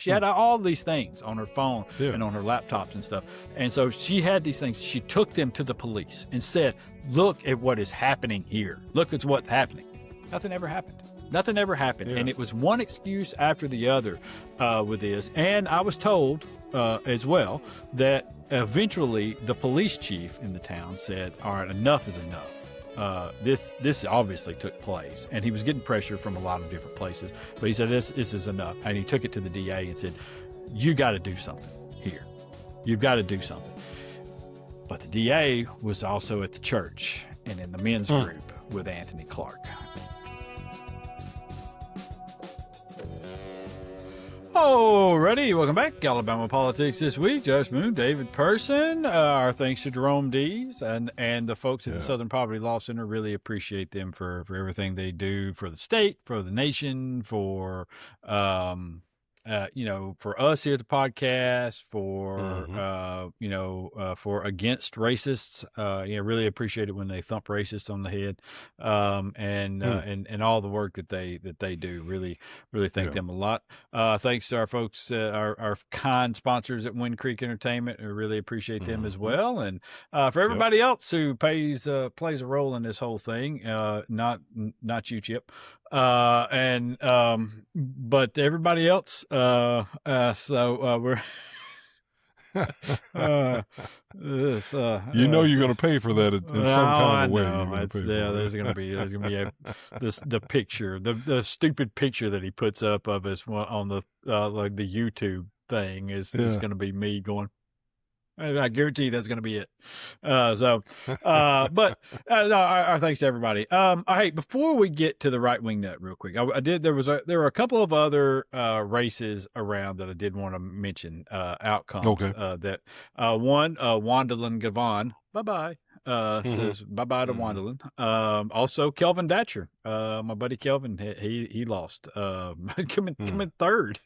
She had all these things on her phone Yeah. and on her laptops and stuff. And so she had these things. She took them to the police and said, look at what is happening here. Look at what's happening. Nothing ever happened. Nothing ever happened. Yeah. And it was one excuse after the other with this. And I was told as well that eventually the police chief in the town said, all right, enough is enough. This obviously took place, and he was getting pressure from a lot of different places. But he said, this is enough. And he took it to the DA and said, you got to do something here. You've got to do something. But the DA was also at the church and in the men's group with Anthony Clark. Alrighty, welcome back. Alabama Politics this week. Josh Moon, David Person. Our thanks to Jerome Dees and the folks at the Southern Poverty Law Center. Really appreciate them for everything they do for the state, for the nation, for for us here at the podcast, for for Against Racists. Really appreciate it when they thump racists on the head, and all the work that they do. Really thank them a lot. Thanks to our folks, our kind sponsors at Wind Creek Entertainment. I really appreciate them as well. And for everybody else who plays a role in this whole thing, not you, Chip. But everybody else, we're, you're going to pay for that in some kind of way. There's going to be the picture, the stupid picture that he puts up of us on the YouTube thing is going to be me going, I guarantee that's going to be it. Our thanks to everybody. Hey, before we get to the right wing nut real quick, there were a couple of other races around that I did want to mention outcomes. Okay. Wandalin Gavon, bye-bye. Says bye-bye to Wandalin. Also Kelvin Datcher, my buddy Kelvin, he lost, coming third.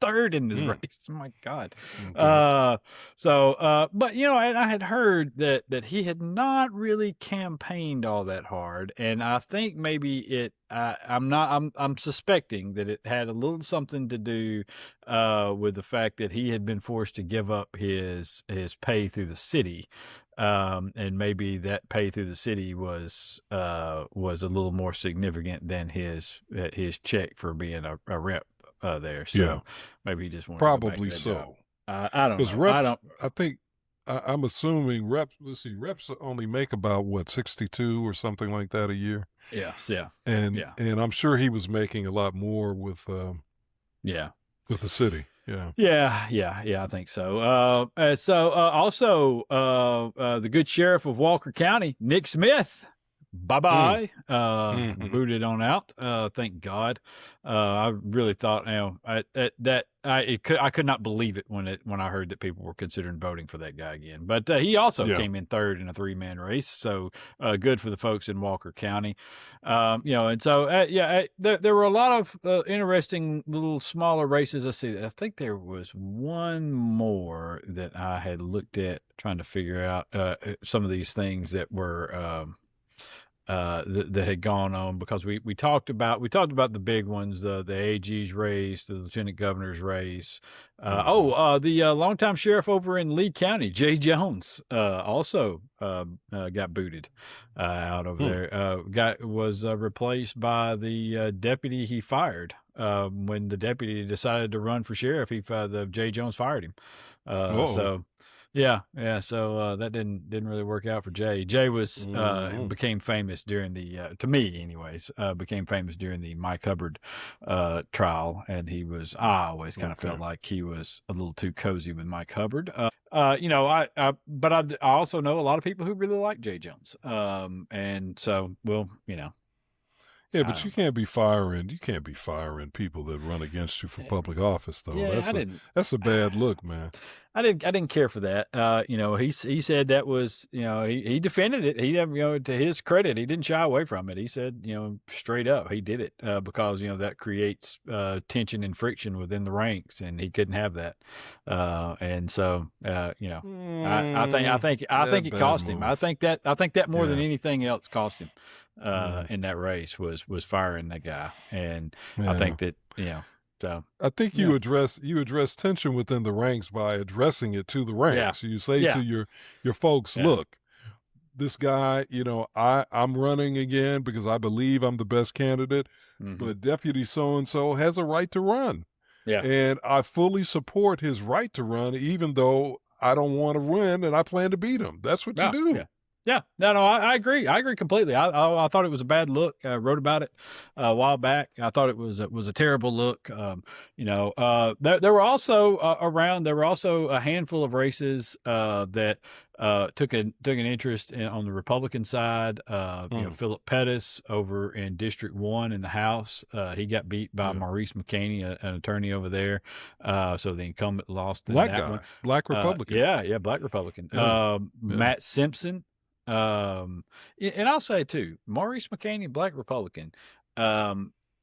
Third in this race. Oh my God. But and I had heard that he had not really campaigned all that hard. And I think maybe I'm suspecting that it had a little something to do, with the fact that he had been forced to give up his pay through the city. And maybe that pay through the city was a little more significant than his check for being a rep. There, so maybe he just wanted probably to so. I don't know. Reps, I think I'm assuming reps. Let's see, reps only make about 62 or something like that a year. And I'm sure he was making a lot more with the city. I think so. Also, the good sheriff of Walker County, Nick Smith. Bye-bye. Booted on out. Thank God. I really thought, I could not believe it when I heard that people were considering voting for that guy again. But he also came in third in a 3-man race. So good for the folks in Walker County. There were a lot of interesting little smaller races. I think there was one more that I had looked at trying to figure out some of these things that were that had gone on, because we talked about the big ones, the AG's race, the lieutenant governor's race. The longtime sheriff over in Lee County, Jay Jones, also got booted out over there. Was replaced by the deputy he fired. When the deputy decided to run for sheriff, the Jay Jones fired him. So that didn't really work out for Jay. Jay was became famous during the to me anyways, became famous during the Mike Hubbard trial, and I always kind of felt like he was a little too cozy with Mike Hubbard. But I also know a lot of people who really like Jay Jones. And so Yeah, but you can't be firing people that run against you for public office, though. That's a bad look, man. I didn't care for that. He said that was, he defended it. He, to his credit, he didn't shy away from it. He said, straight up, he did it because that creates tension and friction within the ranks, and he couldn't have that. And so, I think it cost him. I think that more than anything else cost him in that race was firing that guy. And I think that So I think you address tension within the ranks by addressing it to the ranks. You say to your folks, look, this guy, I'm running again because I believe I'm the best candidate, but Deputy so-and-so has a right to run. Yeah. And I fully support his right to run, even though I don't want to win and I plan to beat him. That's what you do. Yeah. Yeah, no, I agree. I agree completely. I thought it was a bad look. I wrote about it a while back. I thought it was a terrible look. There were also a handful of races that took an interest on the Republican side. Philip Pettis over in District 1 in the House. He got beat by Maurice McCaney, an attorney over there. So the incumbent lost in that one. Black Republican. Black Republican. Matt Simpson. And I'll say too, Maurice McCaney, Black Republican. I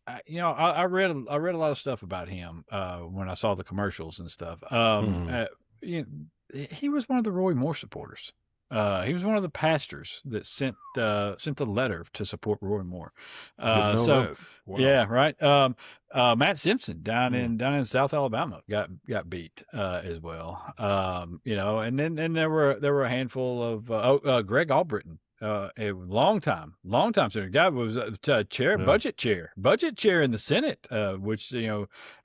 read a lot of stuff about him when I saw the commercials and stuff. He was one of the Roy Moore supporters. He was one of the pastors that sent a letter to support Roy Moore. Wow. Yeah, right. Matt Simpson down in South Alabama got beat as well. And then there were a handful of Greg Albritton. A longtime senator. Guy was budget chair in the Senate, which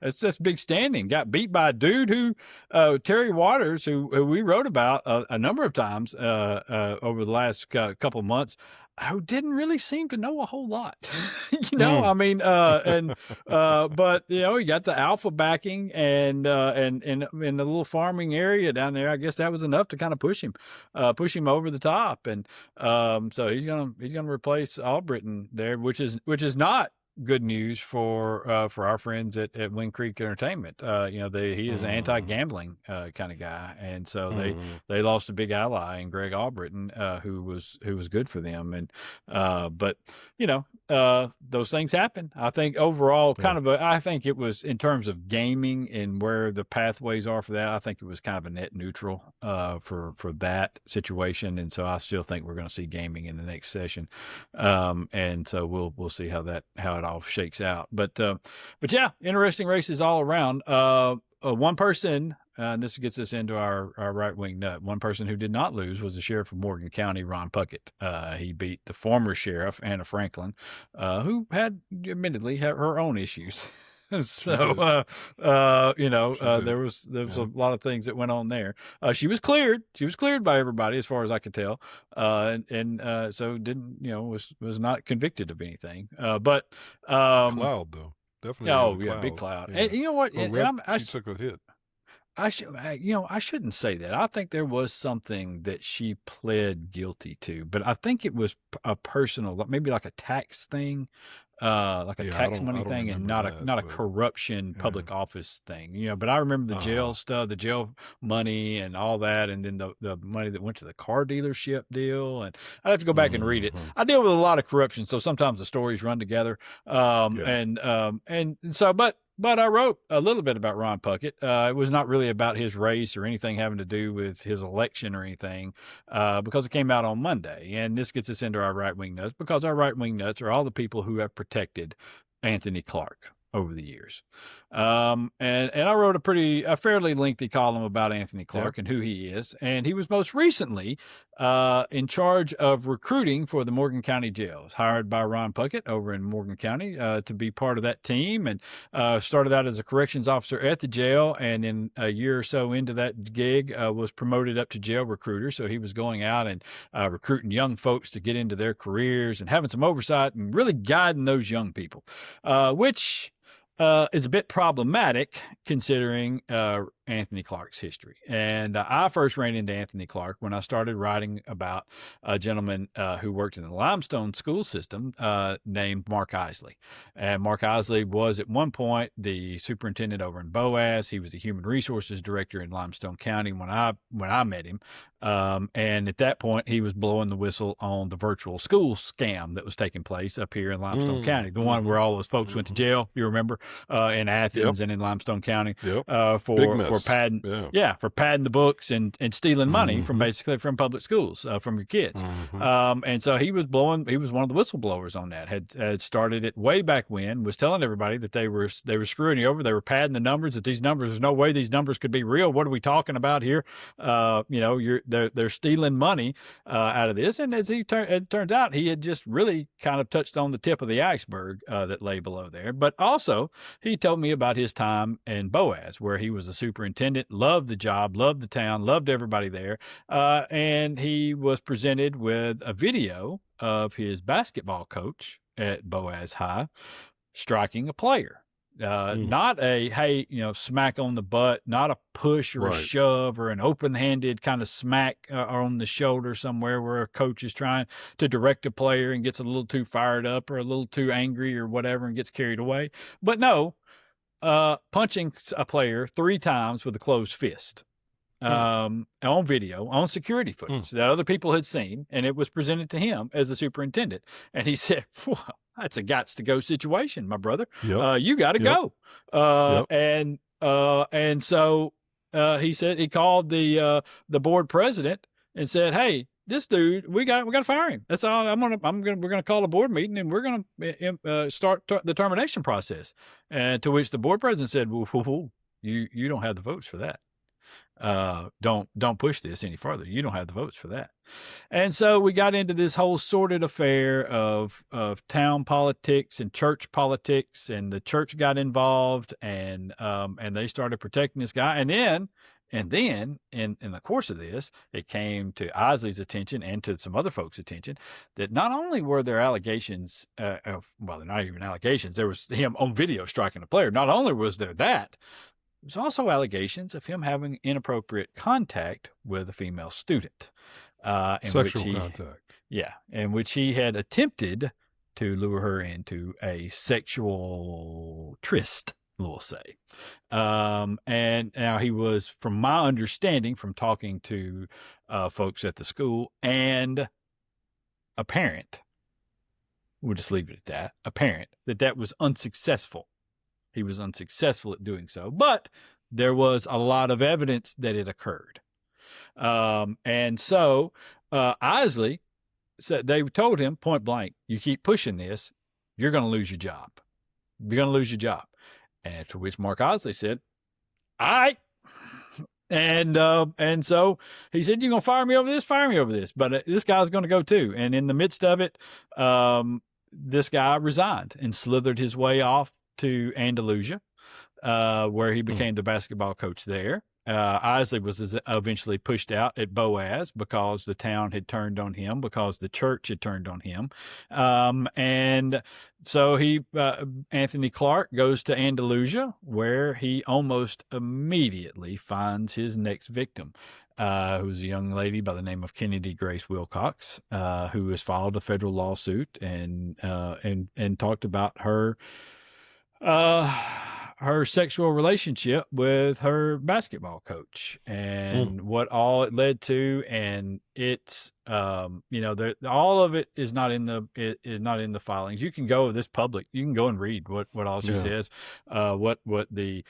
that's big standing. Got beat by a dude who Terry Waters, who we wrote about a number of times over the last couple of months, who didn't really seem to know a whole lot. But he got the alpha backing and in the little farming area down there, I guess that was enough to kind of push him over the top. And so he's gonna replace Albritton there, which is not good news for our friends at Wind Creek Entertainment. He is an anti-gambling kind of guy, and so they lost a big ally in Greg Albritton, who was good for them. And but those things happen. I think overall, I think it was, in terms of gaming and where the pathways are for that, I think it was kind of a net neutral for that situation. And so I still think we're going to see gaming in the next session. And so we'll see how it all shakes out. But yeah, interesting races all around. One person, and this gets us into our right-wing nut, one person who did not lose was the sheriff of Morgan County, Ron Puckett. He beat the former sheriff, Anna Franklin, who had admittedly her own issues. So, there was a lot of things that went on there. She was cleared. She was cleared by everybody, as far as I could tell. So didn't, was not convicted of anything. But cloud though, definitely. Oh yeah, big cloud. Yeah. And you know what? She took a hit. I shouldn't say that. I think there was something that she pled guilty to, but I think it was a personal, maybe like a tax thing. Like a tax money thing, and not a corruption public office thing, but I remember the jail stuff, the jail money and all that. And then the money that went to the car dealership deal. And I'd have to go back and read it. I deal with a lot of corruption, so sometimes the stories run together. But I wrote a little bit about Ron Puckett. It was not really about his race or anything having to do with his election or anything, because it came out on Monday. And this gets us into our right-wing nuts, because our right-wing nuts are all the people who have protected Anthony Clark over the years. And I wrote a fairly lengthy column about Anthony Clark and who he is. And he was most recently in charge of recruiting for the Morgan County jails, hired by Ron Puckett over in Morgan County to be part of that team, and started out as a corrections officer at the jail. And then a year or so into that gig, was promoted up to jail recruiter. So he was going out and recruiting young folks to get into their careers and having some oversight and really guiding those young people, which is a bit problematic considering Anthony Clark's history. And I first ran into Anthony Clark when I started writing about a gentleman who worked in the Limestone school system named Mark Isley. And Mark Isley was at one point the superintendent over in Boaz. He was the human resources director in Limestone County when I met him. And at that point, he was blowing the whistle on the virtual school scam that was taking place up here in Limestone County, the one where all those folks went to jail, you remember, in Athens and in Limestone County for for padding, for padding the books and stealing money from public schools, from your kids. And so he was one of the whistleblowers on that, had started it way back when, was telling everybody that they were screwing you over. They were padding the numbers, that these numbers, there's no way these numbers could be real. What are we talking about here? They're stealing money, out of this. And as it turns out, he had just really kind of touched on the tip of the iceberg, that lay below there. But also he told me about his time in Boaz, where he was a superintendent, loved the job, loved the town, loved everybody there. And he was presented with a video of his basketball coach at Boaz High striking a player. Not a, hey, smack on the butt, not a push or a shove or an open-handed kind of smack on the shoulder somewhere where a coach is trying to direct a player and gets a little too fired up or a little too angry or whatever and gets carried away. But no, punching a player 3 times with a closed fist. On video, on security footage that other people had seen, and it was presented to him as the superintendent. And he said, well, that's a gots to go situation, my brother. You got to go. And so he said, he called the board president and said, hey, this dude, we got to fire him. That's all. We're going to call a board meeting and we're going to start the termination process. And to which the board president said, well, you don't have the votes for that. Don't push this any further. You don't have the votes for that. And so we got into this whole sordid affair of town politics and church politics, and the church got involved, and they started protecting this guy. And then in the course of this, it came to Isley's attention and to some other folks' attention that not only were there allegations, they're not even allegations, there was him on video striking a player. Not only was there that, there's also allegations of him having inappropriate contact with a female student. Sexual contact. Yeah, in which he had attempted to lure her into a sexual tryst, we'll say. And now he was, from my understanding, from talking to folks at the school and a parent, we'll just leave it at that, a parent, that was unsuccessful. He was unsuccessful at doing so, but there was a lot of evidence that it occurred. And so Isley said, they told him point blank, you keep pushing this, you're going to lose your job. You're going to lose your job. And to which Mark Isley said, all right. And so he said, you're going to fire me over this? Fire me over this. But this guy's going to go too. And in the midst of it, this guy resigned and slithered his way off to Andalusia, where he became the basketball coach there. Isley was eventually pushed out at Boaz because the town had turned on him, because the church had turned on him. And so Anthony Clark goes to Andalusia, where he almost immediately finds his next victim, who was a young lady by the name of Kennedy Grace Wilcox, who has filed a federal lawsuit and talked about her sexuall relationship with her basketball coach and what all it led to. And it's, all of it is not in the filings. You can go this public, you can go and read what all she says, in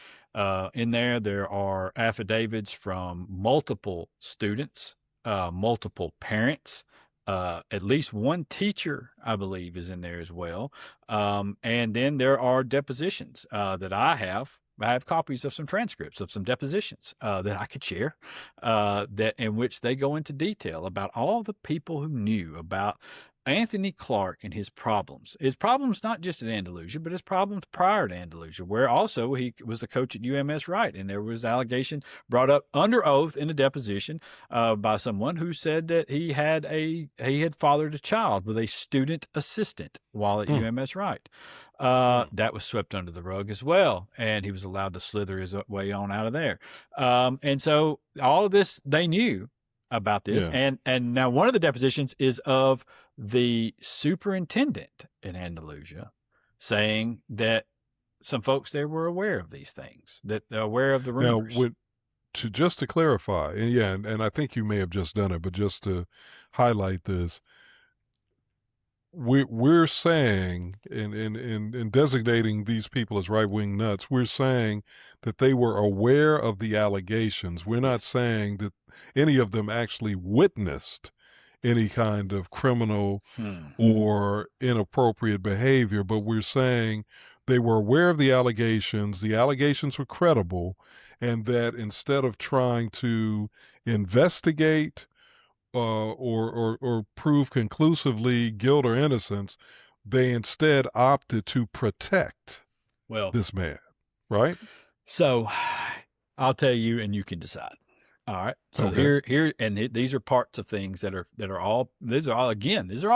there are affidavits from multiple students, multiple parents, at least one teacher, I believe, is in there as well. And then there are depositions that I have. I have copies of some transcripts of some depositions that I could share, that in which they go into detail about all the people who knew about Anthony Clark and his problems. His problems not just at Andalusia, but his problems prior to Andalusia, where also he was the coach at UMS Wright. And there was allegation brought up under oath in a deposition by someone who said that he had fathered a child with a student assistant while at UMS Wright. That was swept under the rug as well, and he was allowed to slither his way on out of there. And so all of this, they knew about this. And now one of the depositions is of the superintendent in Andalusia, saying that some folks there were aware of these things, that they're aware of the rumors. Now, just to clarify, and I think you may have just done it, but just to highlight this, we're saying in designating these people as right-wing nuts, we're saying that they were aware of the allegations. We're not saying that any of them actually witnessed any kind of criminal or inappropriate behavior, but we're saying they were aware of the allegations were credible, and that instead of trying to investigate or prove conclusively guilt or innocence, they instead opted to protect this man, right? So I'll tell you, and you can decide. All right. So these are parts of things that are all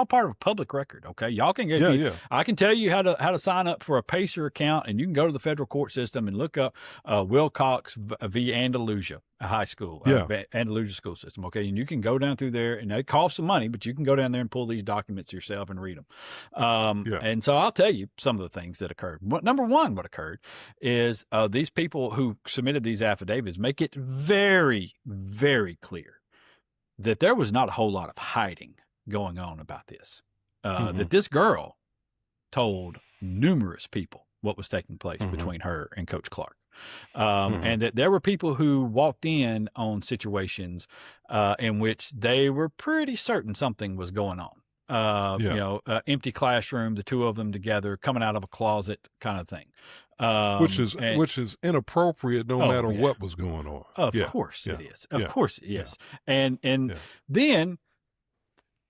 part of public record. Okay. Y'all can go. I can tell you how to sign up for a Pacer account, and you can go to the federal court system and look up Wilcox v. Andalusia High School, Andalusia school system. Okay. And you can go down through there, and it costs some money, but you can go down there and pull these documents yourself and read them. And so I'll tell you some of the things that occurred. Number one, what occurred is these people who submitted these affidavits make it very, very clear that there was not a whole lot of hiding going on about this. That this girl told numerous people what was taking place between her and Coach Clark. And that there were people who walked in on situations in which they were pretty certain something was going on. Empty classroom, the two of them together, coming out of a closet kind of thing. Which is inappropriate no matter what was going on. Of course it is. Of course it is. And then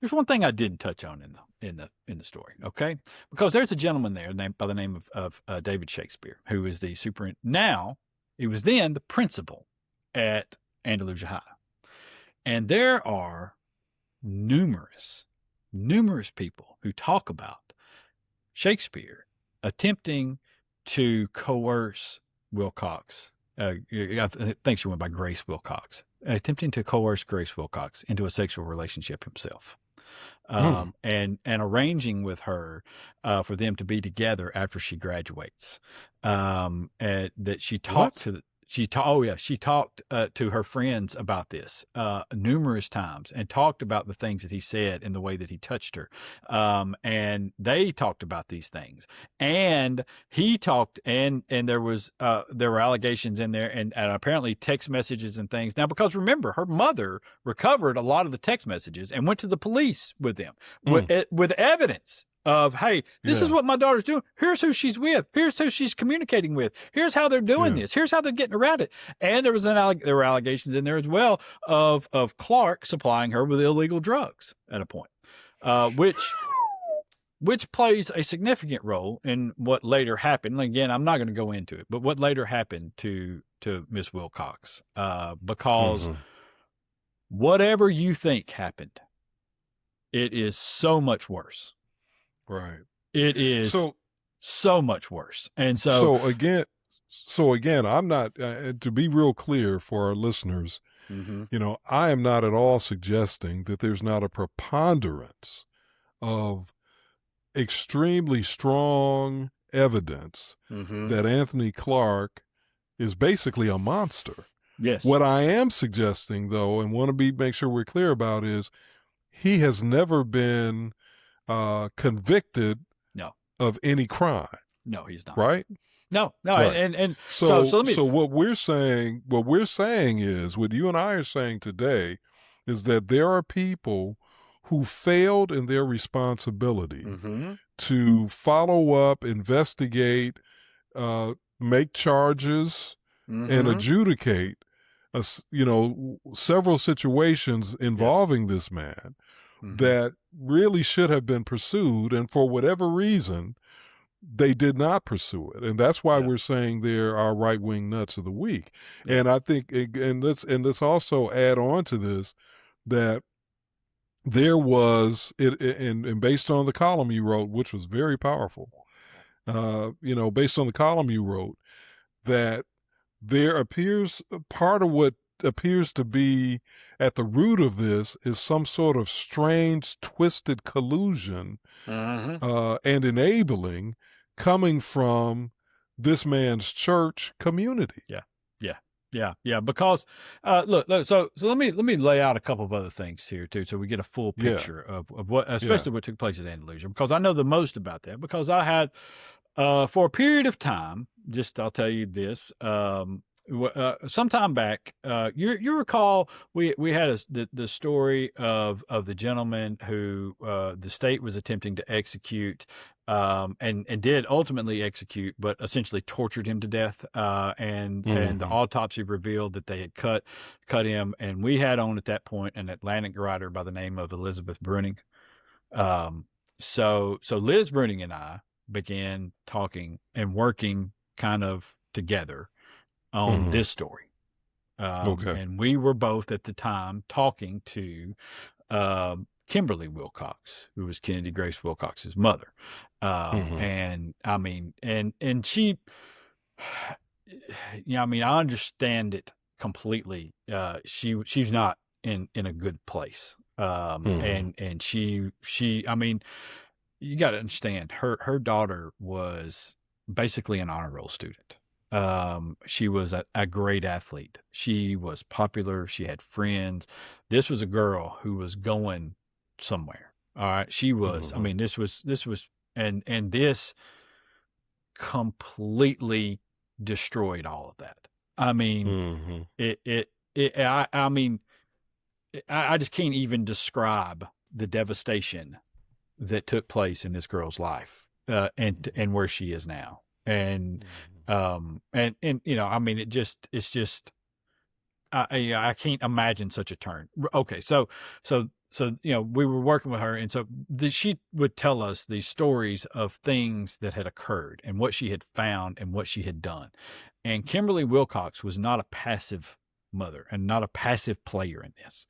there's one thing I didn't touch on in the story, okay? Because there's a gentleman there by the name of David Shakespeare, who is the superintendent. Now, he was then the principal at Andalusia High. And there are numerous people who talk about Shakespeare attempting to coerce Wilcox. I think she went by Grace Wilcox, attempting to coerce Grace Wilcox into a sexual relationship himself. And arranging with her for them to be together after she graduates. And that she talked she talked to her friends about this numerous times, and talked about the things that he said and the way that he touched her. And they talked about these things, and he talked, and there were allegations in there, and apparently text messages and things. Now, because remember, her mother recovered a lot of the text messages and went to the police with them with evidence of, hey, this is what my daughter's doing. Here's who she's with. Here's who she's communicating with. Here's how they're doing this. Here's how they're getting around it. And there were allegations in there as well of Clark supplying her with illegal drugs at a point, which plays a significant role in what later happened. Again, I'm not going to go into it, but what later happened to Miss Wilcox, because whatever you think happened, it is so much worse. Right. It is so much worse. And so again, I'm not, to be real clear for our listeners, I am not at all suggesting that there's not a preponderance of extremely strong evidence that Anthony Clark is basically a monster. Yes. What I am suggesting, though, and want to make sure we're clear about, is he has never been convicted of any crime. No, he's not. Right? No. Right. And so let me. So what we're saying is, what you and I are saying today, is that there are people who failed in their responsibility to follow up, investigate, make charges, and adjudicate, several situations involving this man that really should have been pursued, and for whatever reason, they did not pursue it. And that's why we're saying they're our right-wing nuts of the week. And I think, and let's also add on to this, that there was, and based on the column you wrote, which was very powerful, based on the column you wrote, that there appears, part of what appears to be at the root of this is some sort of strange, twisted collusion and enabling coming from this man's church community. Yeah. Yeah. Because look, so let me lay out a couple of other things here too, so we get a full picture of what, especially what took place at Andalusia, because I know the most about that, because I had for a period of time. Just I'll tell you this. Some time back, you recall we had the story of the gentleman who the state was attempting to execute, and did ultimately execute, but essentially tortured him to death. And the autopsy revealed that they had cut him. And we had on at that point an Atlantic writer by the name of Elizabeth Bruning. So Liz Bruning and I began talking and working kind of together on this story. And we were both at the time talking to Kimberly Wilcox, who was Kennedy Grace Wilcox's mother. And I mean, and she, I mean, I understand it completely. She's not in a good place. And she, I mean, you got to understand her daughter was basically an honor roll student. She was a great athlete. She was popular. She had friends. This was a girl who was going somewhere. All right. She was, I mean, this was, and this completely destroyed all of that. I mean, I mean, I just can't even describe the devastation that took place in this girl's life, and where she is now. And you know, I mean, it's just, I can't imagine such a turn. Okay. So, you know, we were working with her, and so she would tell us these stories of things that had occurred and what she had found and what she had done. And Kimberly Wilcox was not a passive mother and not a passive player in this.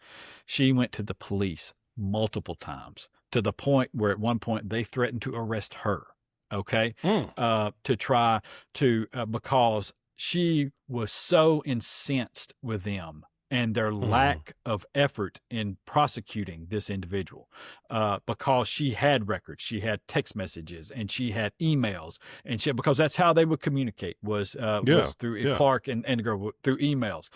She went to the police multiple times, to the point where at one point they threatened to arrest her. Okay. To try to, because she was so incensed with them and their lack of effort in prosecuting this individual, because she had records, she had text messages, and she had emails, and because that's how they would communicate was through Clark and the girl, through emails,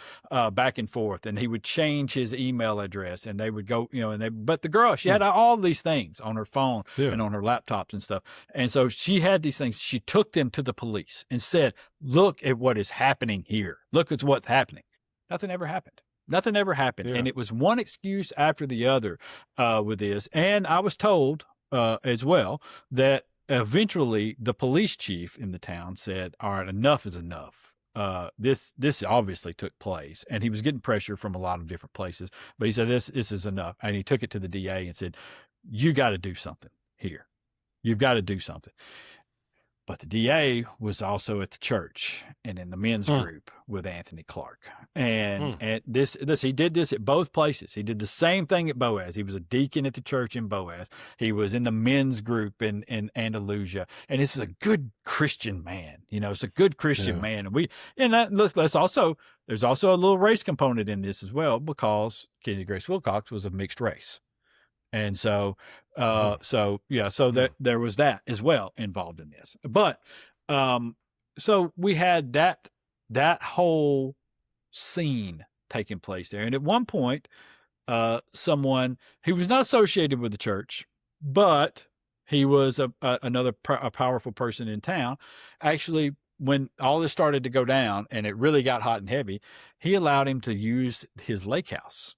back and forth. And he would change his email address, and they would go, you know, but the girl, she had all these things on her phone and on her laptops and stuff. And so she had these things. She took them to the police and said, look at what is happening here. Look at what's happening. Nothing ever happened. Nothing ever happened. Yeah. And it was one excuse after the other with this. And I was told as well that eventually the police chief in the town said, all right, enough is enough. This obviously took place, and he was getting pressure from a lot of different places, but he said, this is enough. And he took it to the DA and said, you got to do something here. You've got to do something. But the DA was also at the church and in the men's group with Anthony Clark. And he did this at both places. He did the same thing at Boaz. He was a deacon at the church in Boaz. He was in the men's group in Andalusia. And this was a good Christian man. You know, it's a good Christian man. And there's also a little race component in this as well, because Kennedy Grace Wilcox was a mixed race. And so that there was that as well involved in this. But, so we had that whole scene taking place there. And at one point, someone who was not associated with the church, but he was another powerful person in town, actually, when all this started to go down and it really got hot and heavy, he allowed him to use his lake house.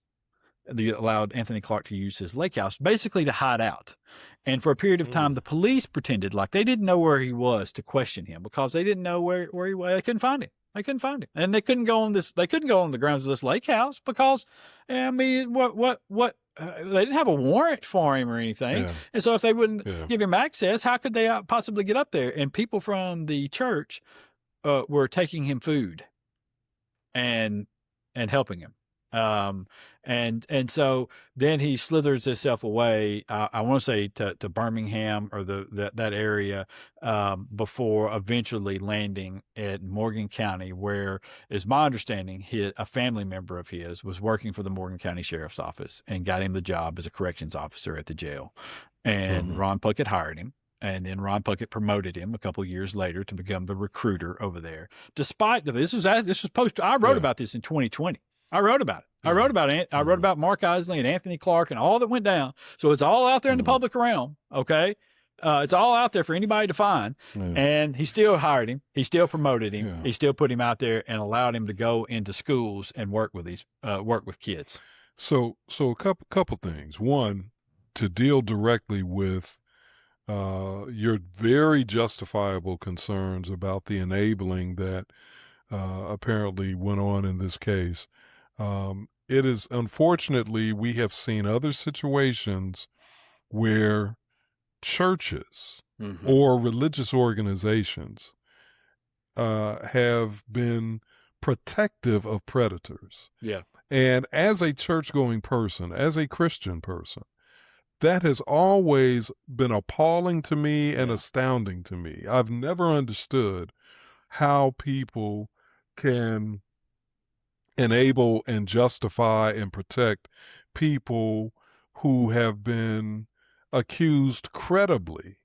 They allowed Anthony Clark to use his lake house basically to hide out. And for a period of time, the police pretended like they didn't know where he was to question him, because they didn't know where he was. They couldn't find him. And they couldn't go on the grounds of this lake house because, I mean, they didn't have a warrant for him or anything. Yeah. And so if they wouldn't give him access, how could they possibly get up there? And people from the church were taking him food and helping him. And so then he slithers himself away, I want to say to Birmingham or that area, before eventually landing at Morgan County, where, is my understanding, a family member of his was working for the Morgan County Sheriff's Office and got him the job as a corrections officer at the jail. And Ron Puckett hired him. And then Ron Puckett promoted him a couple of years later to become the recruiter over there. Despite this was posted. I wrote about this in 2020. I wrote about it. I wrote about it. I wrote about Mark Isley and Anthony Clark and all that went down. So it's all out there in the public realm. Okay. It's all out there for anybody to find. And he still hired him. He still promoted him. He still put him out there and allowed him to go into schools and work with kids. So a couple things. One, to deal directly with your very justifiable concerns about the enabling that apparently went on in this case. It is, unfortunately, we have seen other situations where churches or religious organizations have been protective of predators. Yeah. And as a church-going person, as a Christian person, that has always been appalling to me and astounding to me. I've never understood how people can enable and justify and protect people who have been accused credibly,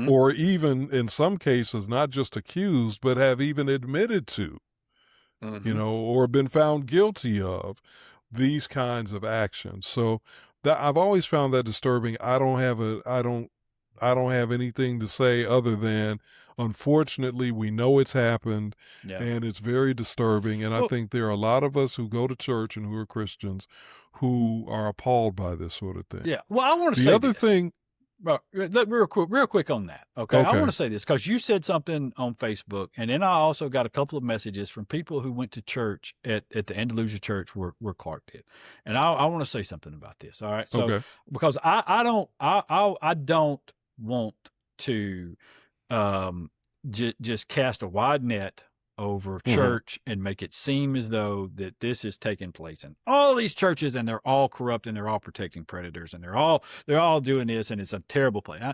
or even in some cases, not just accused, but have even admitted to, or been found guilty of these kinds of actions. So that I've always found that disturbing. I don't have anything to say other than, unfortunately, we know it's happened, and it's very disturbing. And I think there are a lot of us who go to church and who are Christians who are appalled by this sort of thing. Yeah. Well, I want to say the other thing. Real quick on that. Okay. I want to say this because you said something on Facebook, and then I also got a couple of messages from people who went to church at the Andalusia church where Clark did. And I want to say something about this. All right. So, because I don't want to just cast a wide net over church and make it seem as though that this is taking place in all these churches and they're all corrupt and they're all protecting predators and they're all doing this and it's a terrible place. All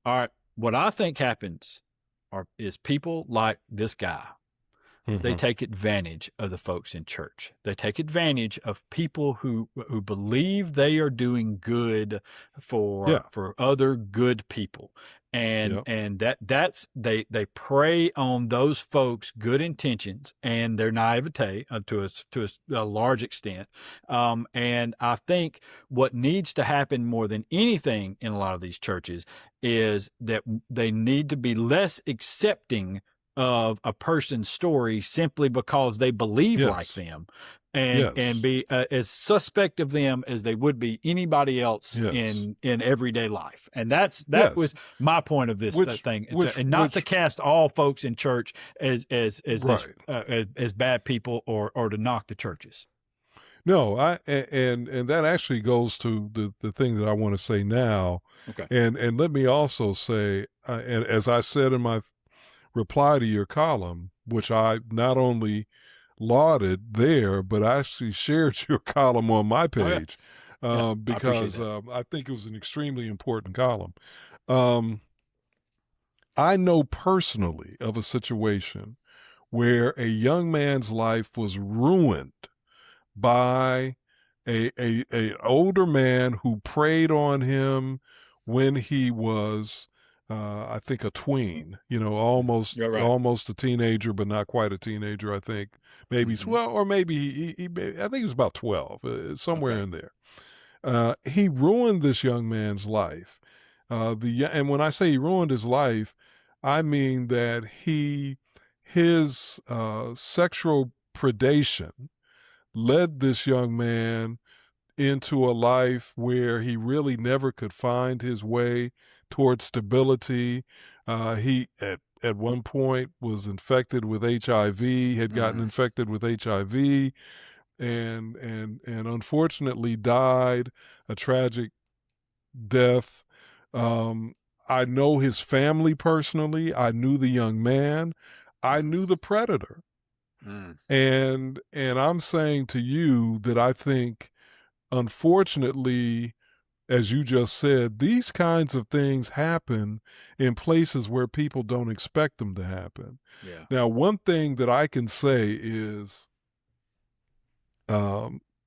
right. What I think happens is people like this guy. They take advantage of the folks in church. They take advantage of people who believe they are doing good for other good people. And that's they prey on those folks' good intentions and their naivete to a large extent. And I think what needs to happen more than anything in a lot of these churches is that they need to be less accepting of a person's story simply because they believe like them, and be as suspect of them as they would be anybody else in everyday life. And that was my point of this thing, and not to cast all folks in church as bad people or to knock the churches. No, and that actually goes to the thing that I want to say now. Okay. And let me also say, and as I said in my reply to your column, which I not only lauded there, but I actually shared your column on my page because I think it was an extremely important column. I know personally of a situation where a young man's life was ruined by a older man who preyed on him when he was I think a tween, almost a teenager, but not quite a teenager. I think maybe or maybe I think he was about 12, somewhere in there. He ruined this young man's life. And when I say he ruined his life, I mean that his sexual predation led this young man into a life where he really never could find his way towards stability. He at one point was infected with HIV, had gotten infected with HIV, and unfortunately died a tragic death. I know his family personally. I knew the young man. I knew the predator. And I'm saying to you that I think, unfortunately, as you just said, these kinds of things happen in places where people don't expect them to happen. Yeah. Now, one thing that I can say is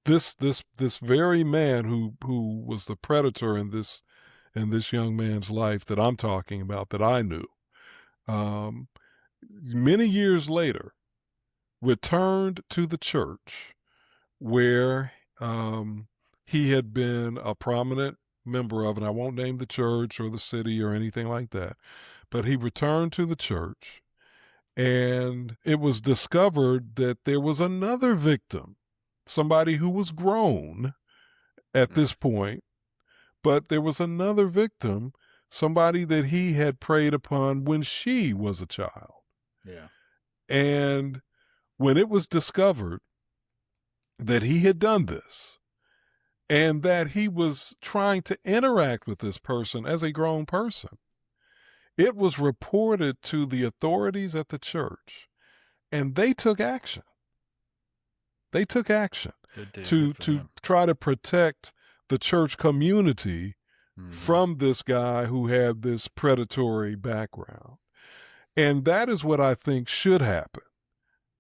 this very man who was the predator in this in this young man's life that I'm talking about, that I knew, many years later, returned to the church where he had been a prominent member of, and I won't name the church or the city or anything like that, but he returned to the church, and it was discovered that there was another victim, somebody who was grown at this point, but there was another victim, somebody that he had preyed upon when she was a child. Yeah. And when it was discovered that he had done this and that he was trying to interact with this person as a grown person, it was reported to the authorities at the church, and they took action. They took action to try to protect the church community from this guy who had this predatory background. And that is what I think should happen,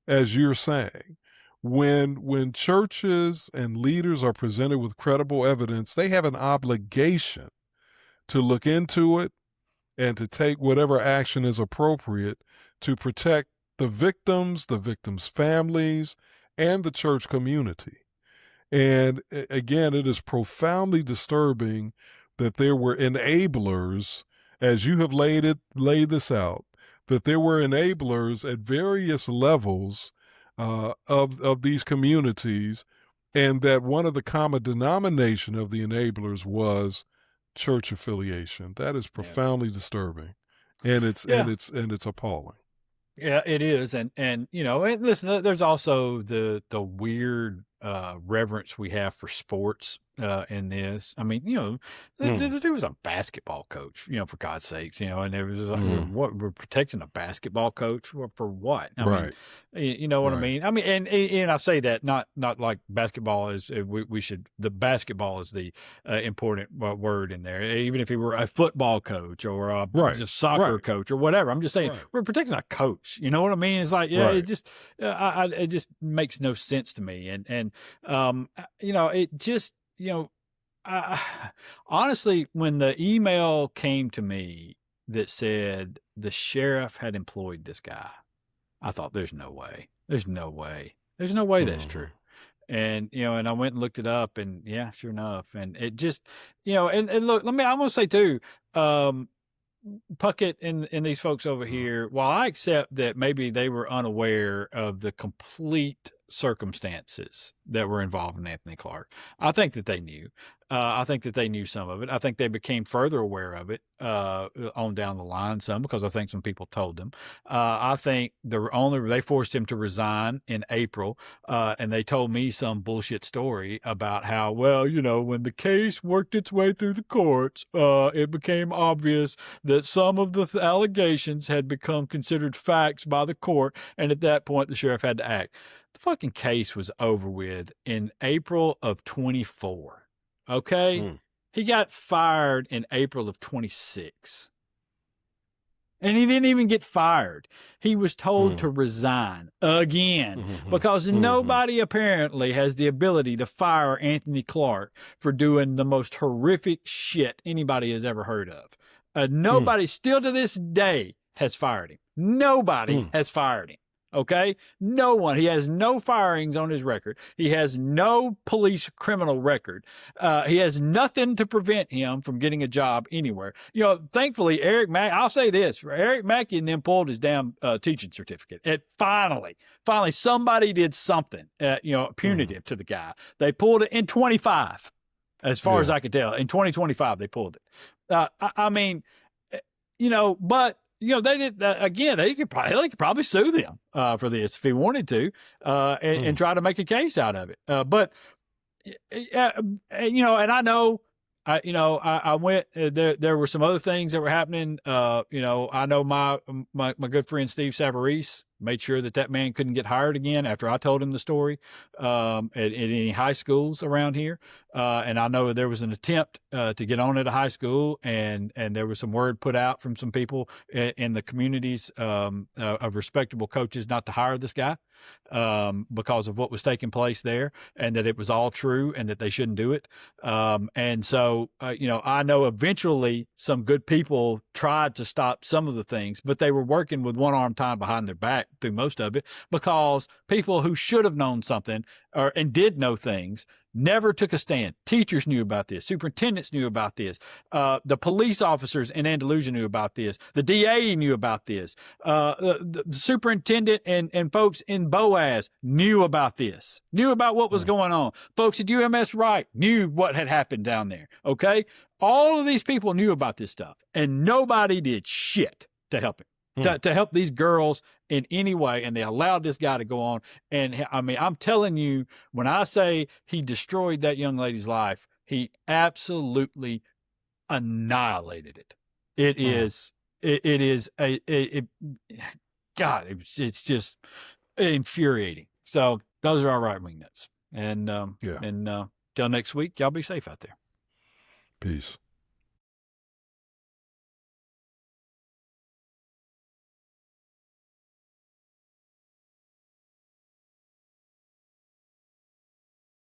as you're saying. When churches and leaders are presented with credible evidence, they have an obligation to look into it and to take whatever action is appropriate to protect the victims' families, and the church community. And again, it is profoundly disturbing that there were enablers, as you have laid this out, that there were enablers at various levels of these communities, and that one of the common denomination of the enablers was church affiliation. That is profoundly disturbing, and it's appalling. Yeah, it is. And listen, there's also the weird reverence we have for sports in this. I mean, there was a basketball coach, for God's sakes, and there was what, we're protecting a basketball coach for what? I mean, you know what I mean? I mean, and I say that not like basketball is, the basketball is the important word in there. Even if he were a football coach or a soccer coach or whatever, I'm just saying we're protecting a coach. You know what I mean? It's like, it just, it just makes no sense to me. And it just, honestly, when the email came to me that said the sheriff had employed this guy, I thought, there's no way that's true. And, and I went and looked it up, and yeah, sure enough. And it just, and look, I'm going to say too, Puckett and these folks over here, while I accept that maybe they were unaware of the complete circumstances that were involved in Anthony Clark, I think that they knew. I think that they knew some of it. I think they became further aware of it on down the line some, because I think some people told them. I think they forced him to resign in April, and they told me some bullshit story about how, when the case worked its way through the courts, it became obvious that some of the allegations had become considered facts by the court, and at that point the sheriff had to act. The fucking case was over with in April of 24. Okay? He got fired in April of 26. And he didn't even get fired. He was told to resign again because nobody apparently has the ability to fire Anthony Clark for doing the most horrific shit anybody has ever heard of. Nobody still to this day has fired him. Nobody has fired him. Okay? No one. He has no firings on his record. He has no police criminal record. He has nothing to prevent him from getting a job anywhere. Thankfully, I'll say this, Eric Mackey and them pulled his damn teaching certificate. And finally, somebody did something, punitive to the guy. They pulled it in 25, as far as I could tell. In 2025, they pulled it. But they did again. They could probably sue them for this if he wanted to, and try to make a case out of it. But and I know, I went. There were some other things that were happening. I know my good friend Steve Savarese made sure that man couldn't get hired again after I told him the story at any high schools around here. And I know there was an attempt to get on at a high school, and there was some word put out from some people in the communities of respectable coaches not to hire this guy. because of what was taking place there, and that it was all true and that they shouldn't do it. And so, I know eventually some good people tried to stop some of the things, but they were working with one arm tied behind their back through most of it, because people who should have known something and did know things never took a stand. Teachers knew about this. Superintendents knew about this. The police officers in Andalusia knew about this. The DA knew about this. The superintendent and folks in Boaz knew about this, knew about what was going on. Folks at UMS Wright knew what had happened down there. Okay. All of these people knew about this stuff, and nobody did shit to help him, to help these girls in any way. And they allowed this guy to go on. And I mean, I'm telling you, when I say he destroyed that young lady's life, he absolutely annihilated it. It's just infuriating. So those are our right-wing nuts. And till next week, y'all be safe out there. Peace.